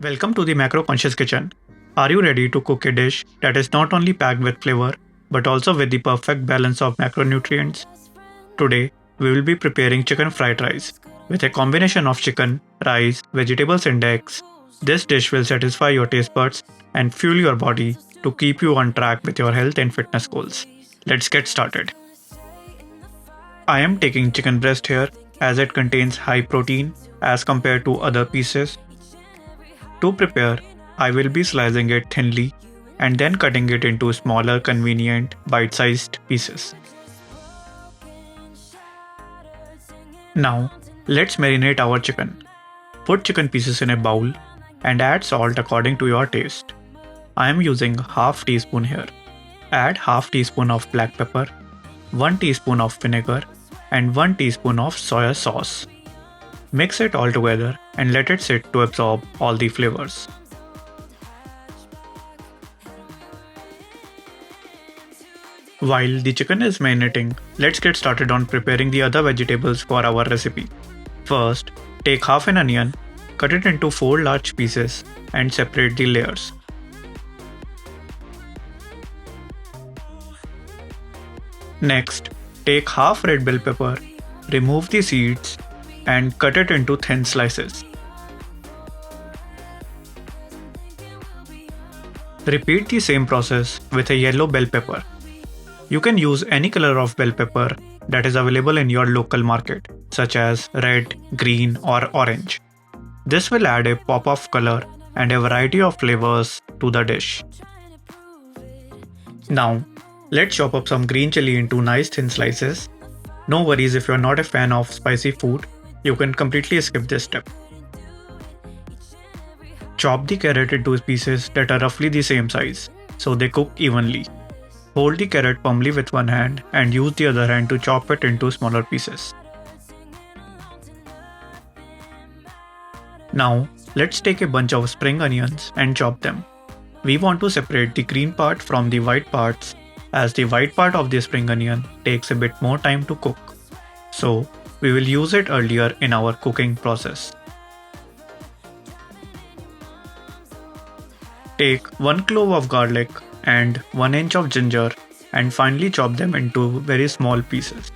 Welcome to the Macro Conscious Kitchen. Are you ready to cook a dish that is not only packed with flavor but also with the perfect balance of macronutrients? Today, we will be preparing chicken fried rice with a combination of chicken, rice, vegetables, and eggs. This dish will satisfy your taste buds and fuel your body to keep you on track with your health and fitness goals. Let's get started. I am taking chicken breast here as it contains high protein as compared to other pieces. To prepare, I will be slicing it thinly and then cutting it into smaller, convenient, bite-sized pieces. Now, let's marinate our chicken. Put chicken pieces in a bowl and add salt according to your taste. I am using half teaspoon here. Add half teaspoon of black pepper, 1 teaspoon of vinegar, and 1 teaspoon of soy sauce. Mix it all together and let it sit to absorb all the flavors. While the chicken is marinating, let's get started on preparing the other vegetables for our recipe. First, take half an onion, cut it into 4 large pieces and separate the layers. Next, take half red bell pepper, remove the seeds and cut it into thin slices. Repeat the same process with a yellow bell pepper. You can use any color of bell pepper that is available in your local market, such as red, green, or orange. This will add a pop of color and a variety of flavors to the dish. Now, let's chop up some green chili into nice thin slices. No worries if you're not a fan of spicy food, you can completely skip this step. Chop the carrot into pieces that are roughly the same size, so they cook evenly. Hold the carrot firmly with one hand and use the other hand to chop it into smaller pieces. Now, let's take a bunch of spring onions and chop them. We want to separate the green part from the white parts, as the white part of the spring onion takes a bit more time to cook. So, we will use it earlier in our cooking process. Take 1 clove of garlic and 1 inch of ginger and finely chop them into very small pieces.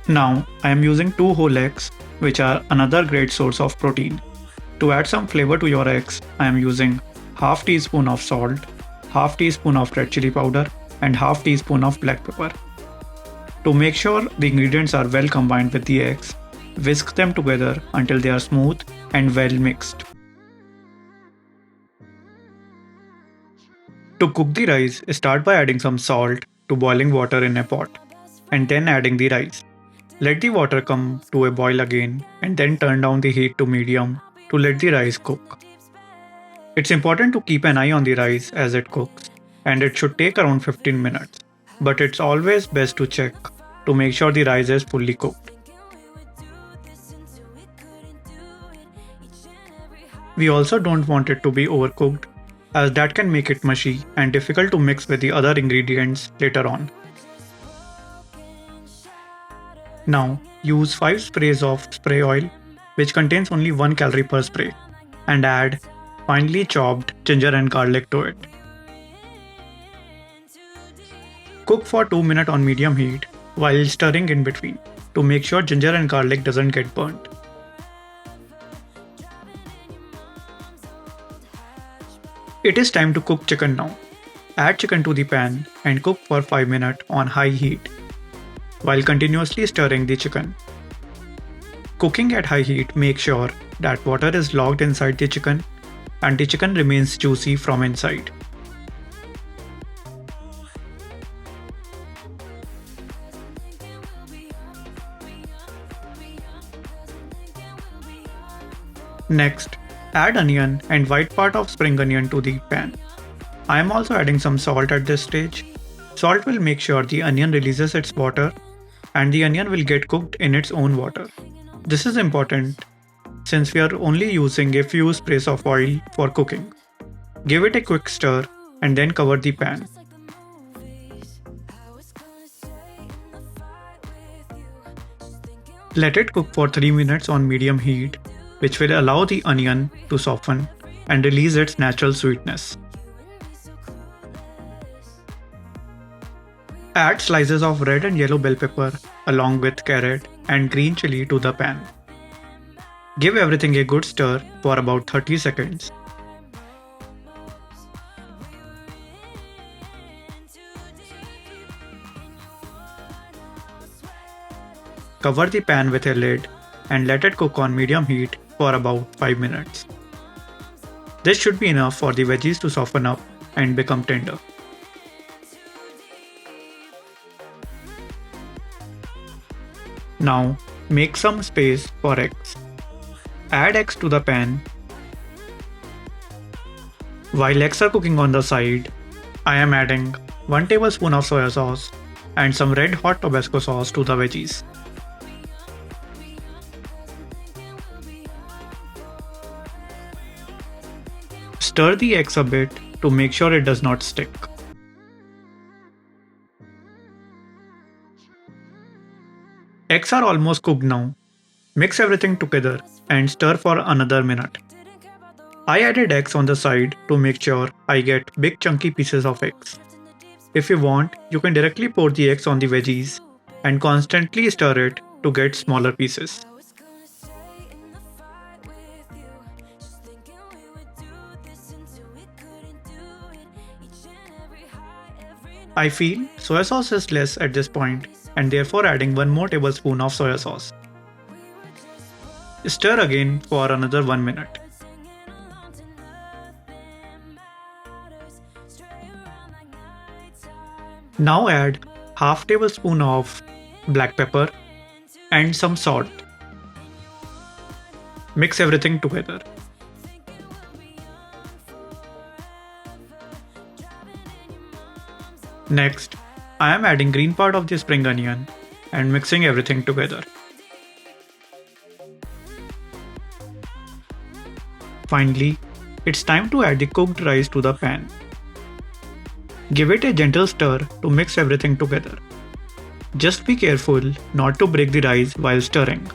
Now, I am using 2 whole eggs, which are another great source of protein. To add some flavor to your eggs, I am using half teaspoon of salt, half teaspoon of red chili powder and half teaspoon of black pepper. To make sure the ingredients are well combined with the eggs, whisk them together until they are smooth and well mixed. To cook the rice, start by adding some salt to boiling water in a pot and then adding the rice. Let the water come to a boil again and then turn down the heat to medium to let the rice cook. It's important to keep an eye on the rice as it cooks, and it should take around 15 minutes, but it's always best to check to make sure the rice is fully cooked. We also don't want it to be overcooked, as that can make it mushy and difficult to mix with the other ingredients later on. Now, use 5 sprays of spray oil, which contains only 1 calorie per spray, and add finely chopped ginger and garlic to it. Cook for 2 minutes on medium heat while stirring in between to make sure ginger and garlic doesn't get burnt. It is time to cook chicken now. Add chicken to the pan and cook for 5 minutes on high heat while continuously stirring the chicken. Cooking at high heat makes sure that water is locked inside the chicken and the chicken remains juicy from inside. Next, add onion and white part of spring onion to the pan. I am also adding some salt at this stage. Salt will make sure the onion releases its water and the onion will get cooked in its own water. This is important since we are only using a few sprays of oil for cooking. Give it a quick stir and then cover the pan. Let it cook for 3 minutes on medium heat, which will allow the onion to soften and release its natural sweetness. Add slices of red and yellow bell pepper along with carrot and green chili to the pan. Give everything a good stir for about 30 seconds. Cover the pan with a lid and let it cook on medium heat for about 5 minutes. This should be enough for the veggies to soften up and become tender. Now make some space for eggs. Add eggs to the pan. While eggs are cooking on the side, I am adding 1 tablespoon of soy sauce and some red hot Tabasco sauce to the veggies. Stir the eggs a bit to make sure it does not stick. Eggs are almost cooked now. Mix everything together and stir for another minute. I added eggs on the side to make sure I get big chunky pieces of eggs. If you want, you can directly pour the eggs on the veggies and constantly stir it to get smaller pieces. I feel soy sauce is less at this point and therefore adding 1 more tablespoon of soy sauce. Stir again for another 1 minute. Now add half tablespoon of black pepper and some salt. Mix everything together. Next, I am adding green part of the spring onion and mixing everything together. Finally, it's time to add the cooked rice to the pan. Give it a gentle stir to mix everything together. Just be careful not to break the rice while stirring.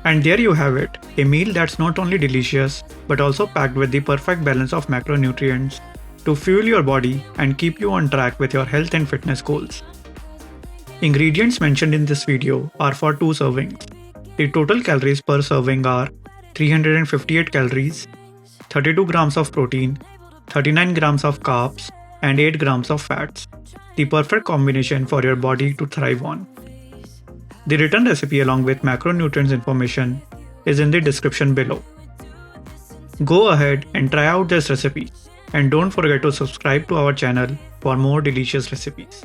And there you have it, a meal that's not only delicious but also packed with the perfect balance of macronutrients to fuel your body and keep you on track with your health and fitness goals. Ingredients mentioned in this video are for 2 servings. The total calories per serving are 358 calories, 32 grams of protein, 39 grams of carbs, and 8 grams of fats. The perfect combination for your body to thrive on. The written recipe along with macronutrients information is in the description below. Go ahead and try out this recipe. And don't forget to subscribe to our channel for more delicious recipes.